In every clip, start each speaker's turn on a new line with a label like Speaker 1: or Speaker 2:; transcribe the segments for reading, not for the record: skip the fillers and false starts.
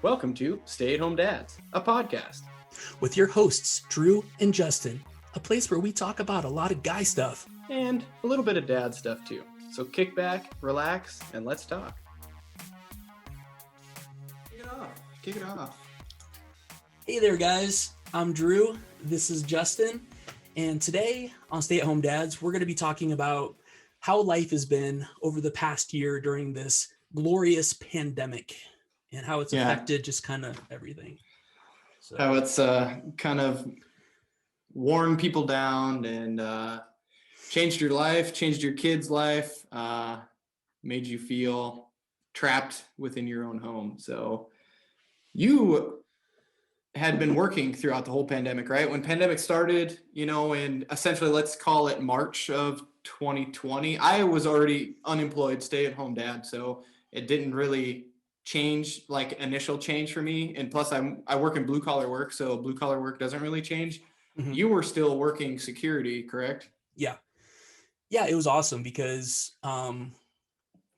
Speaker 1: Welcome to Stay at Home Dads, a podcast.
Speaker 2: With your hosts, Drew and Justin, a place where we talk about a lot of guy stuff.
Speaker 1: And a little bit of dad stuff too. So kick back, relax, and let's talk. Kick it off.
Speaker 2: Hey there, guys. I'm Drew. This is Justin. And today on Stay at Home Dads, we're going to be talking about how life has been over the past year during this glorious pandemic and how it's affected just kind of everything.
Speaker 1: So. How it's kind of worn people down and changed your life, changed your kid's life, made you feel trapped within your own home. So you had been working throughout the whole pandemic, right? When pandemic started, and essentially let's call it March of 2020, I was already unemployed, stay-at-home dad. So it didn't really change, like initial change for me. And plus I work in blue collar work. So blue collar work doesn't really change. Mm-hmm. You were still working security, correct?
Speaker 2: Yeah. Yeah, it was awesome because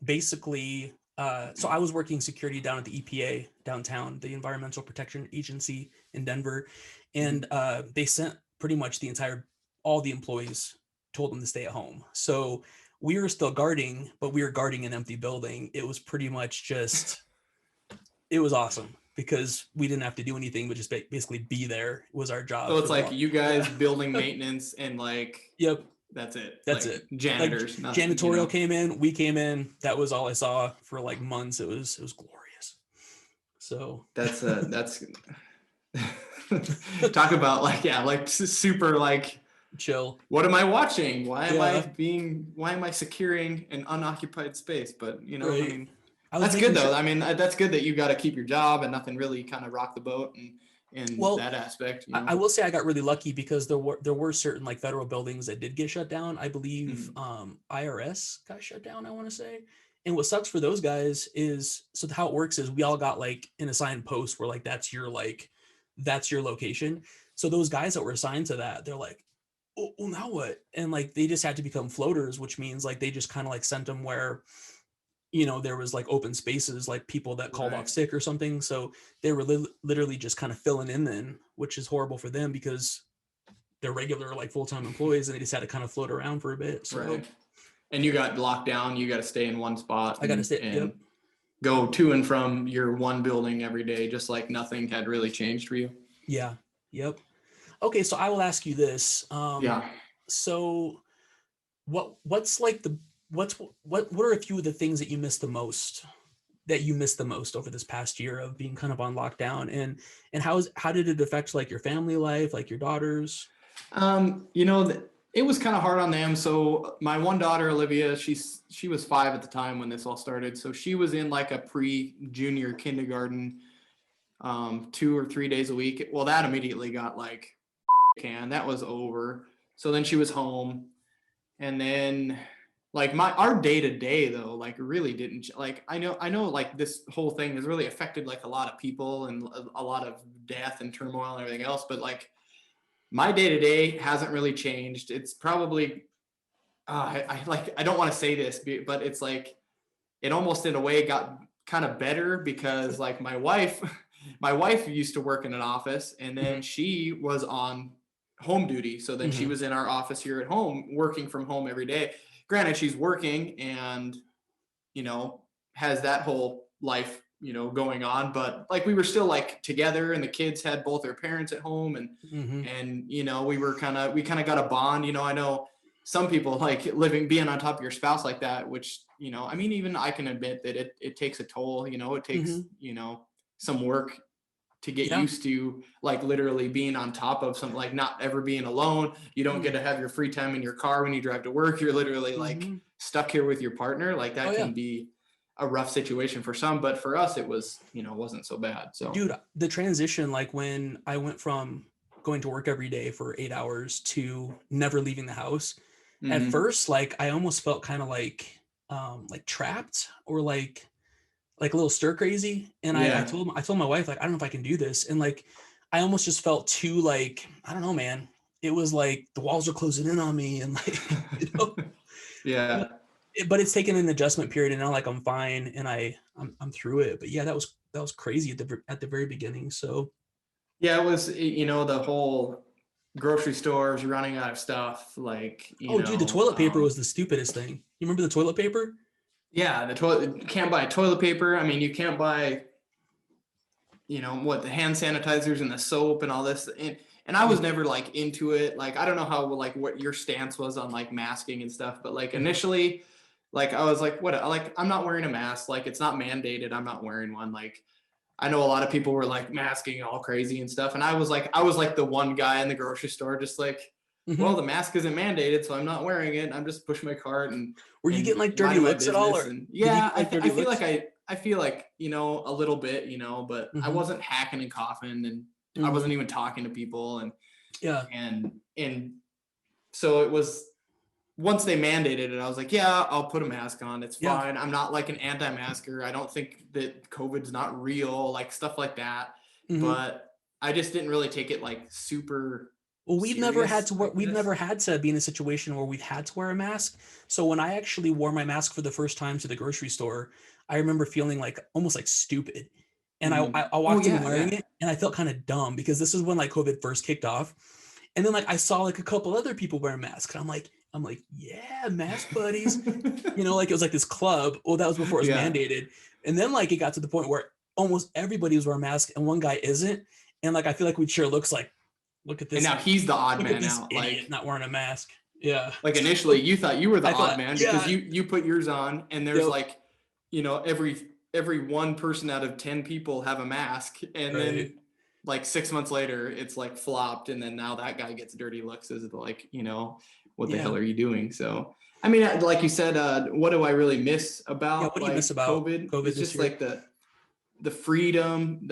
Speaker 2: basically, so I was working security down at the EPA downtown, the Environmental Protection Agency in Denver. And they sent pretty much all the employees, told them to stay at home. So we were still guarding, but we were guarding an empty building. It was pretty much it was awesome because we didn't have to do anything, but just basically be there was our job.
Speaker 1: So it's like you guys building maintenance and
Speaker 2: yep.
Speaker 1: That's it.
Speaker 2: That's it.
Speaker 1: Janitors.
Speaker 2: Like, janitorial came in. We came in. That was all I saw for like months. It was glorious. So
Speaker 1: that's talk about super
Speaker 2: chill.
Speaker 1: What am I watching? Why am I securing an unoccupied space? But right. I mean, that's good though. I mean, that's good that you got to keep your job and nothing really kind of rock the boat and that aspect.
Speaker 2: I will say I got really lucky because there were certain like federal buildings that did get shut down. I believe IRS got shut down, I want to say. And what sucks for those guys is, so how it works is we all got like an assigned post where like that's your location. So those guys that were assigned to that, they're like, oh, well, now what? And like they just had to become floaters, which means like they just kind of like sent them where there was like open spaces, like people that called off sick or something. So they were literally just kind of filling in then, which is horrible for them because they're regular, like full-time employees and they just had to kind of float around for a bit. So,
Speaker 1: right. And you got locked down. You got to stay in one spot.
Speaker 2: I got to stay and
Speaker 1: go to and from your one building every day, just like nothing had really changed for you.
Speaker 2: Yeah. Yep. Okay. So I will ask you this. So what are a few of the things that you missed the most over this past year of being kind of on lockdown, and how did it affect like your family life, like your daughters?
Speaker 1: It was kind of hard on them. So my one daughter, Olivia, she was 5 at the time when this all started. So she was in like a pre-junior kindergarten, 2 or 3 days a week. Well, that immediately got like that was over. So then she was home, and then like our day-to-day though, like really didn't, like, I know like this whole thing has really affected like a lot of people and a lot of death and turmoil and everything else. But like my day-to-day hasn't really changed. It's probably, I don't want to say this, but it's like, it almost in a way got kind of better because like my wife used to work in an office and then she was on home duty. So then she was in our office here at home, working from home every day. Granted, she's working and, has that whole life, going on, but like we were still like together and the kids had both their parents at home and we kind of got a bond. I know some people like being on top of your spouse like that, which, I mean, even I can admit that it takes a toll, it takes, some work to get used to like literally being on top of something, like not ever being alone. You don't get to have your free time in your car when you drive to work. You're literally like stuck here with your partner. Like that can be a rough situation for some, but for us, it was, wasn't so bad. So
Speaker 2: dude, the transition, like when I went from going to work every day for 8 hours to never leaving the house at first, like I almost felt kind of like trapped or like a little stir crazy. And I told my wife, like, I don't know if I can do this. And like, I almost just felt too like, I don't know, man, it was like the walls are closing in on me and like,
Speaker 1: yeah.
Speaker 2: But it's taken an adjustment period and now like I'm fine and I'm through it. But yeah, that was crazy at the very beginning. So
Speaker 1: Yeah, it was, the whole grocery stores running out of stuff, like,
Speaker 2: oh dude, the toilet paper was the stupidest thing. You remember the toilet paper?
Speaker 1: yeah, the toilet, you can't buy toilet paper. I mean, you can't buy, the hand sanitizers and the soap and all this. And I was never like into it. Like, I don't know how, like, what your stance was on like masking and stuff, but like initially, like, I was like, what, like, I'm not wearing a mask. Like, it's not mandated. I'm not wearing one. Like, I know a lot of people were like masking all crazy and stuff. And I was like the one guy in the grocery store, just like, well, the mask isn't mandated, so I'm not wearing it. I'm just pushing my cart and
Speaker 2: Were you getting like dirty
Speaker 1: minding my
Speaker 2: looks at all,
Speaker 1: business.
Speaker 2: or
Speaker 1: And
Speaker 2: did you
Speaker 1: yeah,
Speaker 2: get like dirty
Speaker 1: I feel
Speaker 2: looks?
Speaker 1: like I feel like, a little bit, but I
Speaker 2: Mhm.
Speaker 1: wasn't hacking and coughing, and I
Speaker 2: Mhm.
Speaker 1: wasn't even talking to people.
Speaker 2: Yeah.
Speaker 1: And so it was, once they mandated it, I was like, yeah, I'll put a mask on. It's
Speaker 2: Yeah.
Speaker 1: fine. I'm not like an anti-masker. I don't think that COVID's not real, like stuff like that.
Speaker 2: Mhm.
Speaker 1: But I just didn't really take it like super
Speaker 2: Well,
Speaker 1: serious like
Speaker 2: we've
Speaker 1: this.
Speaker 2: never had to be in a situation where we've had to wear a mask. So when I actually wore my mask for the first time to the grocery store, I remember feeling like almost like stupid. And I
Speaker 1: Oh
Speaker 2: walked in
Speaker 1: yeah,
Speaker 2: wearing
Speaker 1: yeah.
Speaker 2: it and I felt kind of dumb because this is when like COVID first kicked off. And then like I saw like a couple other people wearing masks. And I'm like, yeah, mask buddies. Like it was like this club. Well, that was before it was
Speaker 1: Yeah.
Speaker 2: mandated. And then like it got to the point where almost everybody was wearing masks and one guy isn't. And like I feel like we'd share looks like, look at
Speaker 1: And
Speaker 2: this
Speaker 1: now he's the odd
Speaker 2: look at
Speaker 1: man
Speaker 2: this
Speaker 1: out.
Speaker 2: idiot not wearing a mask. Yeah.
Speaker 1: Like initially you thought you were the
Speaker 2: I
Speaker 1: odd
Speaker 2: thought,
Speaker 1: man because
Speaker 2: yeah,
Speaker 1: you put yours on, and there's
Speaker 2: yep,
Speaker 1: like, every one person out of 10 people have a mask, and
Speaker 2: right.
Speaker 1: then like 6 months later it's like flopped, and then now that guy gets dirty looks as like, what the
Speaker 2: Yeah.
Speaker 1: hell are you doing? So I mean, like you said, what do I really miss
Speaker 2: Yeah.
Speaker 1: about
Speaker 2: What do you miss
Speaker 1: like
Speaker 2: about
Speaker 1: COVID?
Speaker 2: COVID
Speaker 1: It's
Speaker 2: this
Speaker 1: just
Speaker 2: year?
Speaker 1: like the freedom.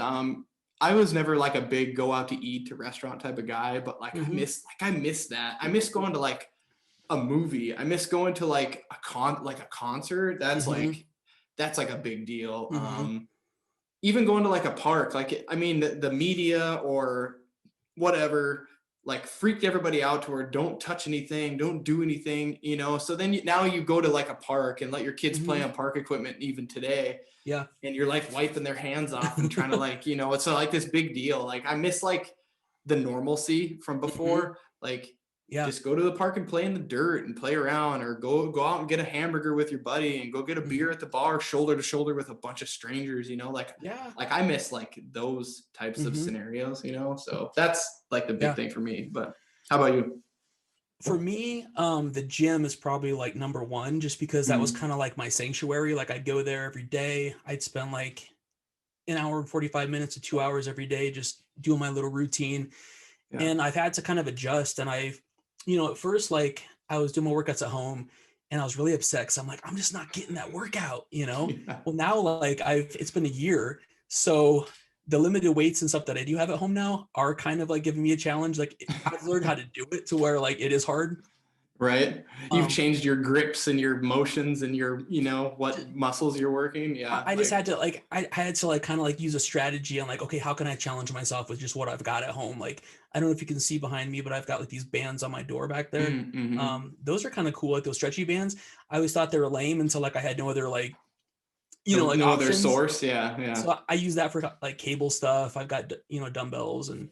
Speaker 1: I was never like a big go out to eat to restaurant type of guy, but like
Speaker 2: Mm-hmm.
Speaker 1: I miss that. I miss going to like a movie. I miss going to like a concert.
Speaker 2: Mm-hmm.
Speaker 1: That's like a big deal.
Speaker 2: Mm-hmm.
Speaker 1: Even going to like a park, like, I mean, the media or whatever, like, freaked everybody out to where don't touch anything, don't do anything, so then now you go to like a park and let your kids
Speaker 2: Mm-hmm.
Speaker 1: play on park equipment even today,
Speaker 2: Yeah.
Speaker 1: and you're like wiping their hands off and trying to like, it's like this big deal. Like, I miss like the normalcy from
Speaker 2: Mm-hmm.
Speaker 1: before. Like,
Speaker 2: Yeah.
Speaker 1: just go to the park and play in the dirt and play around, or go out and get a hamburger with your buddy and go get a
Speaker 2: Mm-hmm.
Speaker 1: beer at the bar, shoulder to shoulder with a bunch of strangers,
Speaker 2: Yeah.
Speaker 1: like I miss like those types of
Speaker 2: Mm-hmm.
Speaker 1: scenarios, so that's like the big
Speaker 2: Yeah.
Speaker 1: thing for me. But how about you?
Speaker 2: For me, the gym is probably like number one, just because that was
Speaker 1: Mhm.
Speaker 2: kind of like my sanctuary. Like I'd go there every day. I'd spend like an hour and 45 minutes to 2 hours every day just doing my little routine.
Speaker 1: Yeah.
Speaker 2: And I've had to kind of adjust. And at first, like I was doing my workouts at home and I was really upset because I'm like, I'm just not getting that workout.
Speaker 1: Yeah.
Speaker 2: Well, now like it's been a year. So the limited weights and stuff that I do have at home now are kind of like giving me a challenge. Like I've learned how to do it to where like it is hard.
Speaker 1: Right. You've
Speaker 2: Um,
Speaker 1: changed your grips and your motions and your, what muscles you're working. Yeah.
Speaker 2: I just
Speaker 1: Like,
Speaker 2: had to like I had to like kind of like use a strategy on like, okay, how can I challenge myself with just what I've got at home? Like I don't know if you can see behind me, but I've got like these bands on my door back there.
Speaker 1: mm-hmm.
Speaker 2: Those are kind of cool, like those stretchy bands. I always thought they were lame until like I had no other like like
Speaker 1: No other
Speaker 2: options.
Speaker 1: source. Yeah. Yeah.
Speaker 2: So I use that for like cable stuff. I've got dumbbells, and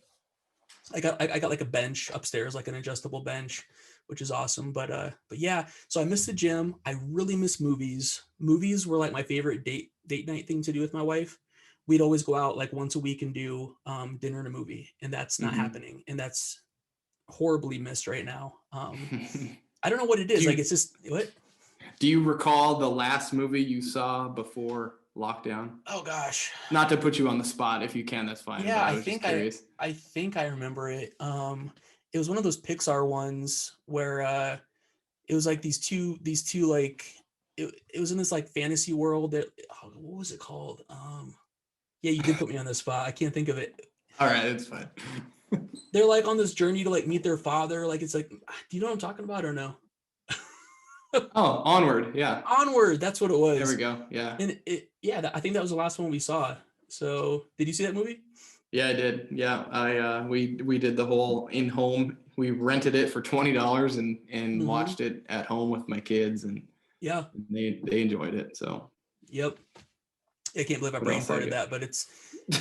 Speaker 2: I got like a bench upstairs, like an adjustable bench, which is awesome. But yeah, so I miss the gym. I really miss movies. Movies were like my favorite date night thing to do with my wife. We'd always go out like once a week and do dinner and a movie, and that's not
Speaker 1: Mm-hmm.
Speaker 2: happening, and that's horribly missed right now. I don't know what it
Speaker 1: do
Speaker 2: is. Like
Speaker 1: you
Speaker 2: it's just what?
Speaker 1: do you recall the last movie you saw before lockdown?
Speaker 2: Oh gosh.
Speaker 1: Not to put you on the spot. If you can, that's fine.
Speaker 2: Yeah,
Speaker 1: But I was just curious.
Speaker 2: I think I remember it. It was one of those Pixar ones where it was like these two like it was in this like fantasy world that what was it called? Yeah, you did put me on the spot. I can't think of it.
Speaker 1: All right, it's fine.
Speaker 2: They're like on this journey to like meet their father. Like it's like, do you know what I'm talking about or no?
Speaker 1: Oh, Onward. Yeah.
Speaker 2: Onward, that's what it
Speaker 1: There we
Speaker 2: was.
Speaker 1: go. Yeah.
Speaker 2: And I think that was the last one we saw. So, did you see that movie?
Speaker 1: Yeah, I did. Yeah. We did the whole in home. We rented it for $20 and
Speaker 2: Mm-hmm.
Speaker 1: watched it at home with my kids, and
Speaker 2: Yeah.
Speaker 1: they enjoyed it. So
Speaker 2: Yep. I can't believe I
Speaker 1: What
Speaker 2: brain
Speaker 1: else I
Speaker 2: farted
Speaker 1: got?
Speaker 2: that, but it's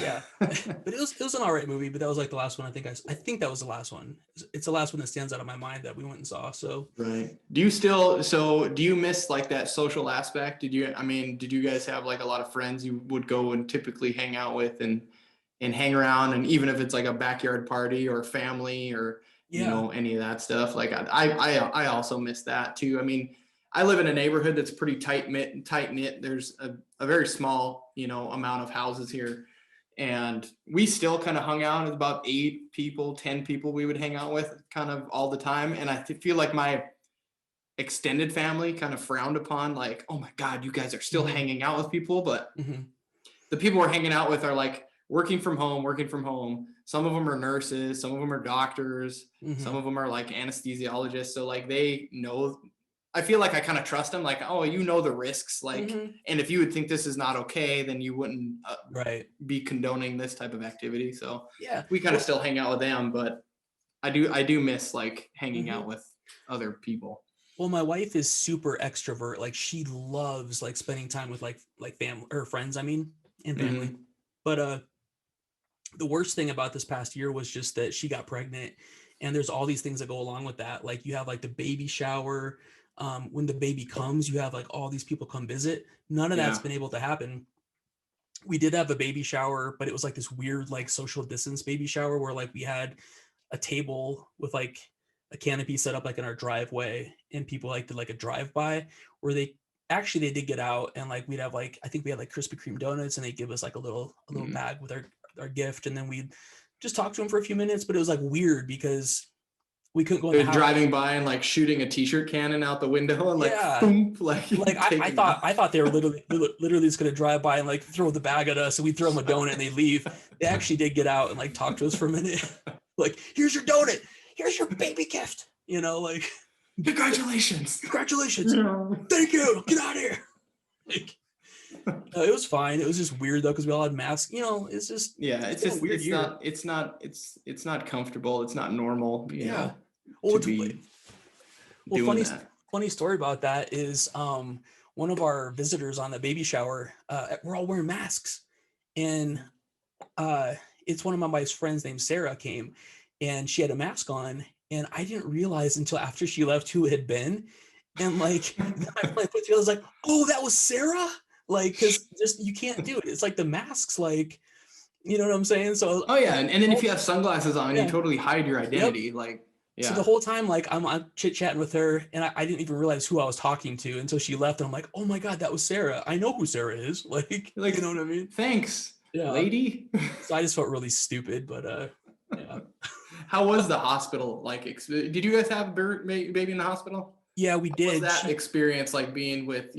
Speaker 2: yeah. But it was an all right movie. But that was like the last one. I think that was the last one. It's the last one that stands out of my mind that we went and saw. So
Speaker 1: Right. Do you miss like that social aspect? Did you guys have like a lot of friends you would go and typically hang out with and hang around, and even if it's like a backyard party or family or,
Speaker 2: yeah.
Speaker 1: any of that stuff? Like I also miss that too. I mean, I live in a neighborhood that's pretty tight knit. There's a very small, amount of houses here. And we still kind of hung out as about 8 people, 10 people we would hang out with kind of all the time. And I feel like my extended family kind of frowned upon, like, oh my God, you guys are still
Speaker 2: Mhm.
Speaker 1: hanging out with people. But
Speaker 2: Mhm.
Speaker 1: the people we're hanging out with are like working from home. Some of them are nurses, some of them are doctors, some
Speaker 2: Mhm.
Speaker 1: of them are like anesthesiologists. So like they know, I feel like I kind of trust them, like, oh, the risks, like,
Speaker 2: Mhm.
Speaker 1: and if you would think this is not okay, then you wouldn't
Speaker 2: Right.
Speaker 1: be condoning this type of activity. So
Speaker 2: Yeah.
Speaker 1: we kind of
Speaker 2: Well,
Speaker 1: still hang out with them, but I do miss like hanging out
Speaker 2: mhm.
Speaker 1: with other people.
Speaker 2: Well, my wife is super extrovert. Like she loves like spending time with like family or friends, I mean, and family.
Speaker 1: Hmm.
Speaker 2: But the worst thing about this past year was just that she got pregnant, and there's all these things that go along with that. Like you have like the baby shower. When the baby comes, you have like all these people come visit. None of that's
Speaker 1: Yeah.
Speaker 2: been able to happen. We did have a baby shower, but it was like this weird like social distance baby shower where like we had a table with like a canopy set up like in our driveway, and people like did like a drive by where they did get out, and like we'd have like, I think we had like Krispy Kreme donuts, and they give us like a little
Speaker 1: Mm.
Speaker 2: bag with our gift, and then we'd just talk to them for a few minutes. But it was like weird because we couldn't go in the
Speaker 1: They're
Speaker 2: house.
Speaker 1: driving by and like shooting a t-shirt cannon out the window and like
Speaker 2: Yeah.
Speaker 1: boom, like
Speaker 2: Like I
Speaker 1: taking
Speaker 2: thought
Speaker 1: off.
Speaker 2: I thought they were literally just gonna drive by and like throw the bag at us, and we'd throw them a donut and they leave. They actually did get out and like talk to us for a minute. Like, here's your donut, here's your baby gift. Like,
Speaker 1: Congratulations.
Speaker 2: congratulations,
Speaker 1: Yeah.
Speaker 2: thank you, get out of here. Like, it was fine. It was just weird though because we all had masks.
Speaker 1: Yeah,
Speaker 2: It's
Speaker 1: it's
Speaker 2: been a
Speaker 1: just
Speaker 2: weird year.
Speaker 1: it's not comfortable. It's not normal,
Speaker 2: Yeah. Well,
Speaker 1: to
Speaker 2: what's,
Speaker 1: be
Speaker 2: well,
Speaker 1: doing that.
Speaker 2: funny story about that is one of our visitors on the baby shower. We're all wearing masks, and uh, it's one of my wife's friends named Sarah came, and she had a mask on, and I didn't realize until after she left who it had been, and like then I finally put together, I was like, oh, that was Sarah, like because just you can't do it. It's like the masks, like you know what I'm saying. So
Speaker 1: Oh yeah, and then if you have sunglasses on, you
Speaker 2: yeah,
Speaker 1: totally hide your
Speaker 2: yep.
Speaker 1: identity. Like,
Speaker 2: So the
Speaker 1: yeah.
Speaker 2: whole time, like I'm chit chatting with her, and I didn't even realize who I was talking to until she left, and I'm like, oh my god, that was Sarah. I know who Sarah is. Like,
Speaker 1: You're
Speaker 2: you
Speaker 1: like,
Speaker 2: know what I mean?
Speaker 1: thanks,
Speaker 2: Yeah.
Speaker 1: lady.
Speaker 2: So I just felt really stupid, but yeah.
Speaker 1: How was the hospital? Like, did you guys have a baby in the hospital?
Speaker 2: Yeah, we
Speaker 1: What was
Speaker 2: did.
Speaker 1: that experience like being with,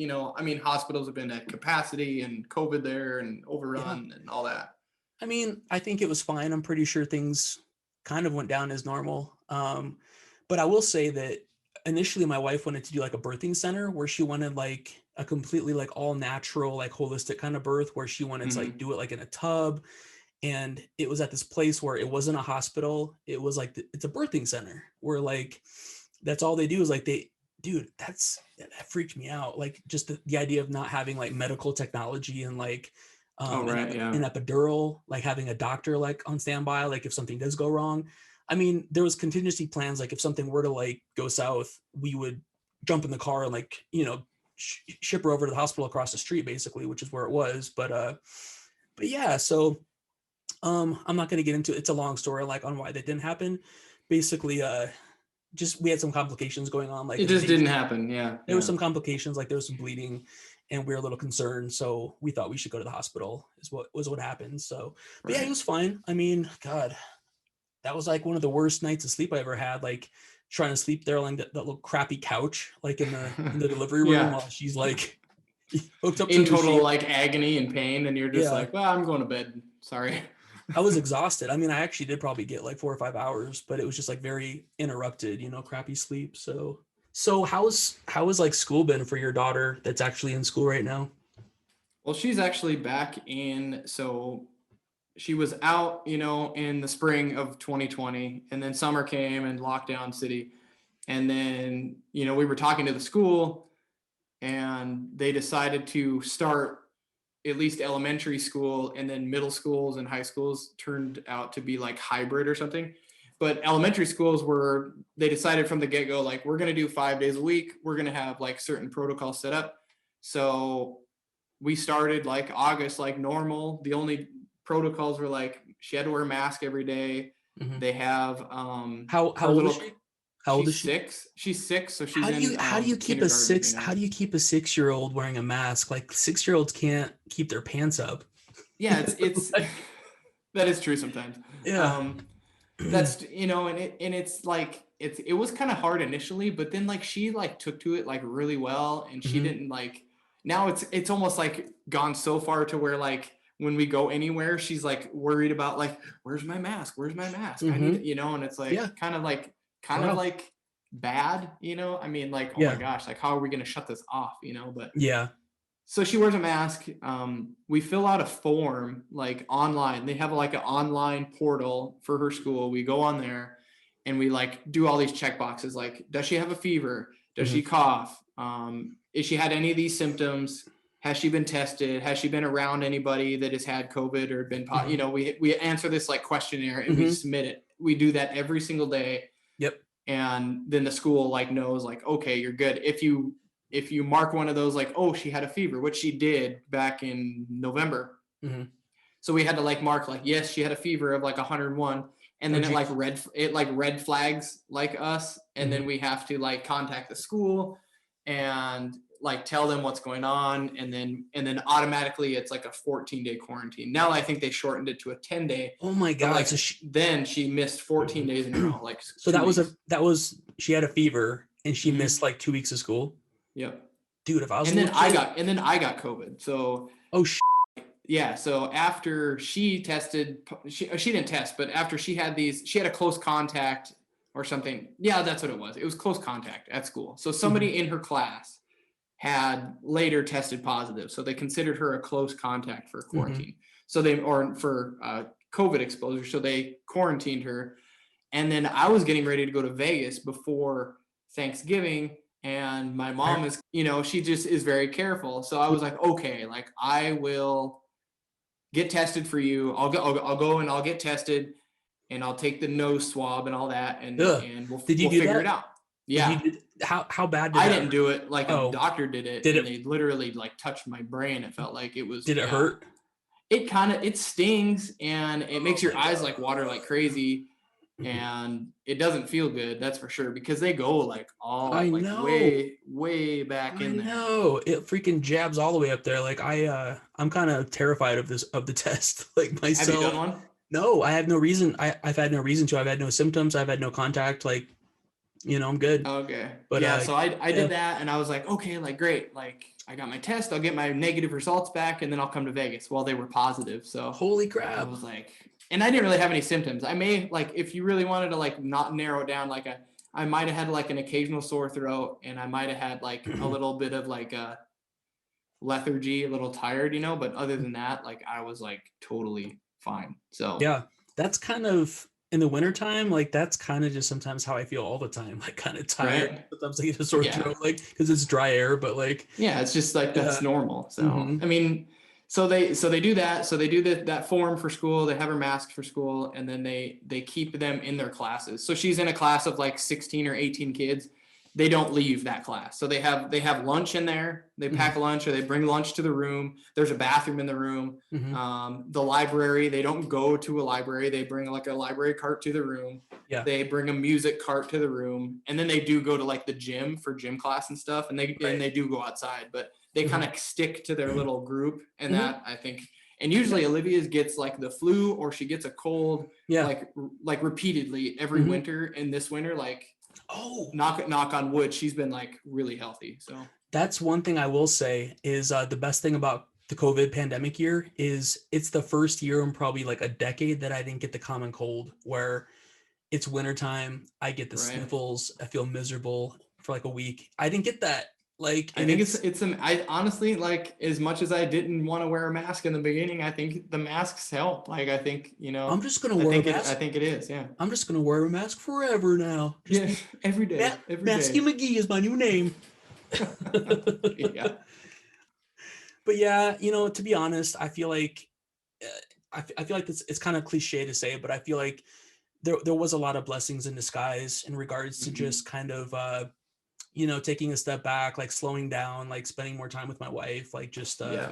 Speaker 1: hospitals have been at capacity and COVID there and
Speaker 2: Yeah.
Speaker 1: overrun and all that.
Speaker 2: I mean, I think it was fine. I'm pretty sure things kind of went down as normal. But I will say that initially my wife wanted to do like a birthing center where she wanted like a completely like all natural, like holistic kind of birth where she wanted to like
Speaker 1: Hmm.
Speaker 2: do it like in a tub. And it was at this place where it wasn't a hospital. It was like, it's a birthing center where like, that's all they do is like dude, that freaked me out. Like just the idea of not having like medical technology and like
Speaker 1: Oh, right.
Speaker 2: an
Speaker 1: Yeah.
Speaker 2: epidural, like having a doctor like on standby, like if something does go wrong. I mean, there was contingency plans. Like if something were to like go south, we would jump in the car and like, ship her over to the hospital across the street, basically, which is where it was. But yeah, so I'm not going to get into it's a long story like on why that didn't happen. Basically, just we had some complications going on like
Speaker 1: It
Speaker 2: in the
Speaker 1: just
Speaker 2: days.
Speaker 1: didn't happen. Yeah.
Speaker 2: There was
Speaker 1: Yeah.
Speaker 2: some complications, like there was some bleeding, and we were a little concerned, so we thought we should go to the hospital. Is what happened. So, but yeah, he
Speaker 1: Right.
Speaker 2: was fine. I mean, God, that was like one of the worst nights of sleep I ever had. Like trying to sleep there on that little crappy couch, like in the delivery room,
Speaker 1: Yeah.
Speaker 2: while she's like hooked up to
Speaker 1: In
Speaker 2: the
Speaker 1: total
Speaker 2: machine.
Speaker 1: like agony and pain. And you're just
Speaker 2: Yeah,
Speaker 1: like, well, I'm going to bed. Sorry.
Speaker 2: I was exhausted. I mean, I actually did probably get like 4 or 5 hours, but it was just like very interrupted, crappy sleep. So how has like school been for your daughter that's actually in school right now?
Speaker 1: Well, she's actually back in. So she was out, in the spring of 2020, and then summer came and lockdown city. And then, we were talking to the school and they decided to start at least elementary school, and then middle schools and high schools turned out to be like hybrid or something. But elementary schools they decided from the get-go, like, we're going to do 5 days a week. We're going to have like certain protocols set up. So we started like August, like normal. The only protocols were like, she had to wear a mask every day. They have,
Speaker 2: how old is she? How old is she?
Speaker 1: 6. She's 6. So she's
Speaker 2: how do you keep a
Speaker 1: kindergarten right now.
Speaker 2: how do you keep a 6-year-old wearing a mask? Like 6-year-olds can't keep their pants up.
Speaker 1: Yeah, it's that is true sometimes.
Speaker 2: Yeah.
Speaker 1: That's, and it's like, it was kind of hard initially, but then like she like took to it like really well, and she didn't like, now it's almost like gone so far to where like when we go anywhere, she's like worried about like, where's my mask? Where's my mask? I need, and it's like kind of like bad, I mean, like, oh my gosh, like, how are we going to shut this off, but so she wears a mask. We fill out a form like online. They have like an online portal for her school. We go on there and we like do all these check boxes. Like, does she have a fever? Does she cough? Is she had any of these symptoms? Has she been tested? Has she been around anybody that has had COVID or been, we answer this like questionnaire and we submit it. We do that every single day.
Speaker 2: Yep.
Speaker 1: And then the school like knows like, okay, you're good. If you mark one of those, like, oh, she had a fever, which she did back in November. So we had to like mark like, yes, she had a fever of like 101. And then it red flags like us. And then we have to like contact the school and like tell them what's going on. And then automatically it's like a 14-day quarantine. Now I think they shortened it to a 10-day.
Speaker 2: Oh my God.
Speaker 1: Like, so then she missed 14 days in a row. Like,
Speaker 2: so she had a fever and she missed like 2 weeks of school.
Speaker 1: Yep.
Speaker 2: Dude, if I was
Speaker 1: and then I got COVID. So yeah. So after she tested, she didn't test, but after she had a close contact or something. Yeah, that's what it was. It was close contact at school. So somebody in her class had later tested positive. So they considered her a close contact for quarantine. So for COVID exposure. So they quarantined her. And then I was getting ready to go to Vegas before Thanksgiving. And my mom is, she just is very careful. So I was like, okay, like I will get tested for you. I'll go and I'll get tested and I'll take the nose swab and all that. And we'll figure it out. Yeah.
Speaker 2: How bad did
Speaker 1: I didn't do it. Like a doctor did it. They literally like touched my brain. It felt like it was.
Speaker 2: Did it hurt?
Speaker 1: It stings and it makes your eyes like water like crazy. And it doesn't feel good, that's for sure, because they go like all way back in there.
Speaker 2: I know it freaking jabs all the way up there. Like I'm kind of terrified of the test. Like myself.
Speaker 1: Have you done one?
Speaker 2: No, I have no reason. I've had no reason to. I've had no symptoms. I've had no contact. Like, I'm good.
Speaker 1: Okay.
Speaker 2: But
Speaker 1: yeah, so I did that and I was like, okay, like great. Like I got my test. I'll get my negative results back and then I'll come to Vegas. Well, they were positive. So
Speaker 2: holy crap.
Speaker 1: I was like. And I didn't really have any symptoms. I may like, if you really wanted to like not narrow it down, like I might have had like an occasional sore throat and I might have had like a little bit of like a lethargy, a little tired, but other than that, like I was like totally fine. So
Speaker 2: yeah, that's kind of in the wintertime, like that's kind of just sometimes how I feel all the time, like kind of tired. Right. Sometimes I get a sore throat, like because it's dry air, but like
Speaker 1: yeah, it's just like that's normal. So I mean. So they do that. So they do that form for school. They have her mask for school, and then they keep them in their classes. So she's in a class of like 16 or 18 kids. They don't leave that class. So they have lunch in there. They pack lunch or they bring lunch to the room. There's a bathroom in the room. The library, they don't go to a library. They bring like a library cart to the room. Yeah. They bring a music cart to the room, and then they do go to like the gym for gym class and stuff. And they do go outside, but they kind of stick to their little group, and that I think. And usually Olivia's gets like the flu or she gets a cold, like repeatedly every winter. And this winter, like, knock on wood, she's been like really healthy. So
Speaker 2: that's one thing I will say is the best thing about the COVID pandemic year is it's the first year in probably like a decade that I didn't get the common cold, where it's wintertime. I get the sniffles. I feel miserable for like a week. I didn't get that. Like,
Speaker 1: I think I honestly, like, as much as I didn't want to wear a mask in the beginning, I think the masks help. Like, I think,
Speaker 2: I'm just going to wear a mask.
Speaker 1: I think it is. Yeah.
Speaker 2: I'm just going to wear a mask forever now.
Speaker 1: Every day.
Speaker 2: Masky McGee is my new name.
Speaker 1: Yeah.
Speaker 2: But yeah, to be honest, I feel like I feel like it's kind of cliche to say, but I feel like there was a lot of blessings in disguise in regards to
Speaker 1: Mhm.
Speaker 2: just kind of taking a step back, like slowing down, like spending more time with my wife, like just
Speaker 1: Yeah.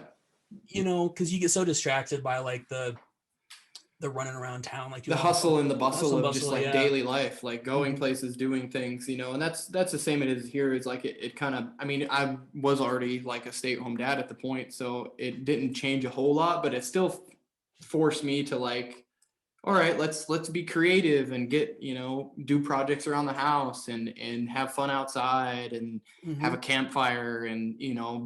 Speaker 2: because you get so distracted by like the running around town, like you
Speaker 1: The
Speaker 2: want to
Speaker 1: hustle and the
Speaker 2: the hustle
Speaker 1: bustle
Speaker 2: and
Speaker 1: of just
Speaker 2: bustle,
Speaker 1: like
Speaker 2: yeah.
Speaker 1: daily life, like going
Speaker 2: Hmm.
Speaker 1: places, doing things, and that's the same it is here. Is like it kind of, I mean, I was already like a stay-at-home dad at the point, so it didn't change a whole lot, but it still forced me to like, all right, let's be creative and get, do projects around the house and have fun outside and have a
Speaker 2: Hmm.
Speaker 1: campfire and,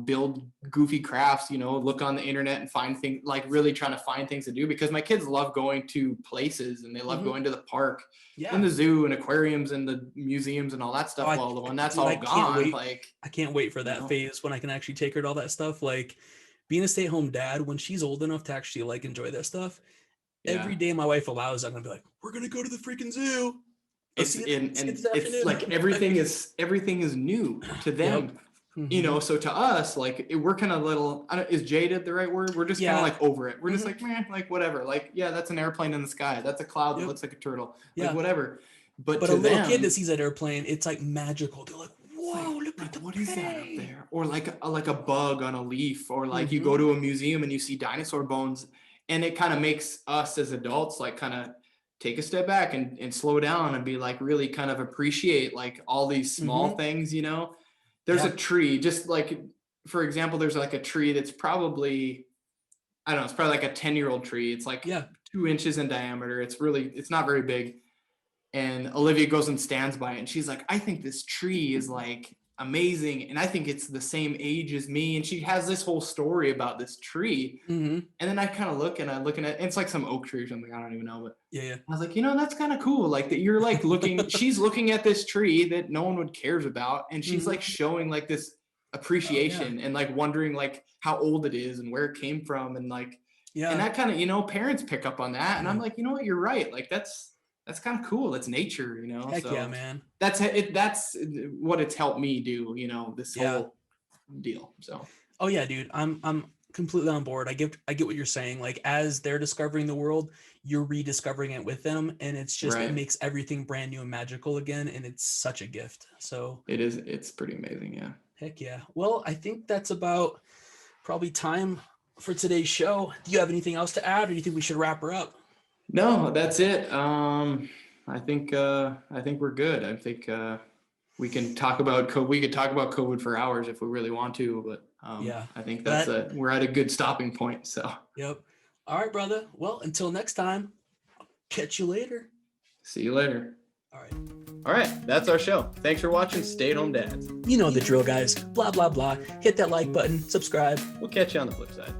Speaker 1: build goofy crafts, look on the internet and find things, like really trying to find things to do, because my kids love going to places and they love
Speaker 2: Hmm.
Speaker 1: going to the park and
Speaker 2: Yeah.
Speaker 1: the zoo and aquariums and the museums and all that
Speaker 2: Oh,
Speaker 1: stuff. Well, when that's
Speaker 2: dude, I
Speaker 1: all
Speaker 2: can't
Speaker 1: gone,
Speaker 2: wait.
Speaker 1: like,
Speaker 2: I can't wait for
Speaker 1: you
Speaker 2: that
Speaker 1: know,
Speaker 2: phase when I can actually take her to all that stuff. Like being a stay-at-home dad, when she's old enough to actually like enjoy that stuff,
Speaker 1: yeah.
Speaker 2: every day my wife allows, I'm gonna be like, we're gonna go to the freaking zoo. I'll
Speaker 1: It's
Speaker 2: see you,
Speaker 1: in,
Speaker 2: see you
Speaker 1: and
Speaker 2: this
Speaker 1: it's
Speaker 2: afternoon.
Speaker 1: like everything is new to
Speaker 2: Yep.
Speaker 1: them.
Speaker 2: Hmm.
Speaker 1: So to us, like we're kind of little, I don't, is jaded the right word? We're just kind of
Speaker 2: Yeah.
Speaker 1: like over it. We're just
Speaker 2: Hmm.
Speaker 1: like, man, like whatever. Like, yeah, that's an airplane in the sky. That's a cloud that
Speaker 2: Yep.
Speaker 1: looks like a turtle. Like
Speaker 2: Yeah.
Speaker 1: whatever. But
Speaker 2: But a
Speaker 1: to
Speaker 2: little kid that
Speaker 1: them,
Speaker 2: sees that airplane, it's like magical. They're like,
Speaker 1: it's
Speaker 2: whoa, look at
Speaker 1: like
Speaker 2: the
Speaker 1: what is that up
Speaker 2: plane.
Speaker 1: there? Or like a bug on a leaf, or like you
Speaker 2: Hmm.
Speaker 1: go to a museum and you see dinosaur bones, and it kind of makes us as adults like kind of take a step back and slow down and be like really kind of appreciate like all these small
Speaker 2: Hmm.
Speaker 1: things. There's a
Speaker 2: Yeah.
Speaker 1: tree, just like for example, there's like a tree that's probably, I don't know, it's probably like a 10-year-old tree. It's like
Speaker 2: Yeah.
Speaker 1: 2 inches in diameter. It's not very big. And Olivia goes and stands by it and she's like, I think this tree is like amazing and I think it's the same age as me, and she has this whole story about this tree.
Speaker 2: Hmm.
Speaker 1: And then I kind of look and I'm looking at, it's like some oak tree or something, I don't even know, but
Speaker 2: Yeah.
Speaker 1: I was like, that's kind of cool, like that you're like looking,
Speaker 2: Yeah.
Speaker 1: she's looking at this tree that no one would cares about, and she's like
Speaker 2: Hmm.
Speaker 1: showing like this
Speaker 2: Oh yeah.
Speaker 1: appreciation and like wondering like how old it is and where it came from, and like, and
Speaker 2: Yeah.
Speaker 1: that kind of, parents pick up on that, and I'm
Speaker 2: Yeah.
Speaker 1: like, what, you're right, like that's kind of cool. It's nature,
Speaker 2: Heck yeah,
Speaker 1: so
Speaker 2: man.
Speaker 1: that's it. That's what it's helped me do, this
Speaker 2: Yeah.
Speaker 1: whole deal. So
Speaker 2: Oh yeah, dude. I'm completely on board. I get what you're saying. Like as they're discovering the world, you're rediscovering it with them, and it
Speaker 1: right,
Speaker 2: makes everything brand new and magical again, and it's such a gift. So
Speaker 1: it's pretty amazing. Yeah.
Speaker 2: heck yeah. Well, I think that's about probably time for today's show. Do you have anything else to add, or do you think we should wrap her up?
Speaker 1: No, that's it. I think we're good. I think we can talk about COVID. We could talk about COVID for hours if we really want to, but
Speaker 2: Yeah.
Speaker 1: I think
Speaker 2: That.
Speaker 1: we're at a good stopping point. So
Speaker 2: Yep. All right, brother. Well, until next time, catch you later.
Speaker 1: see you later.
Speaker 2: All right.
Speaker 1: All right, that's our show. Thanks for watching Stay at Home Dads.
Speaker 2: You know the drill, guys. Blah, blah, blah. Hit that like button, subscribe.
Speaker 1: We'll catch you on the flip side.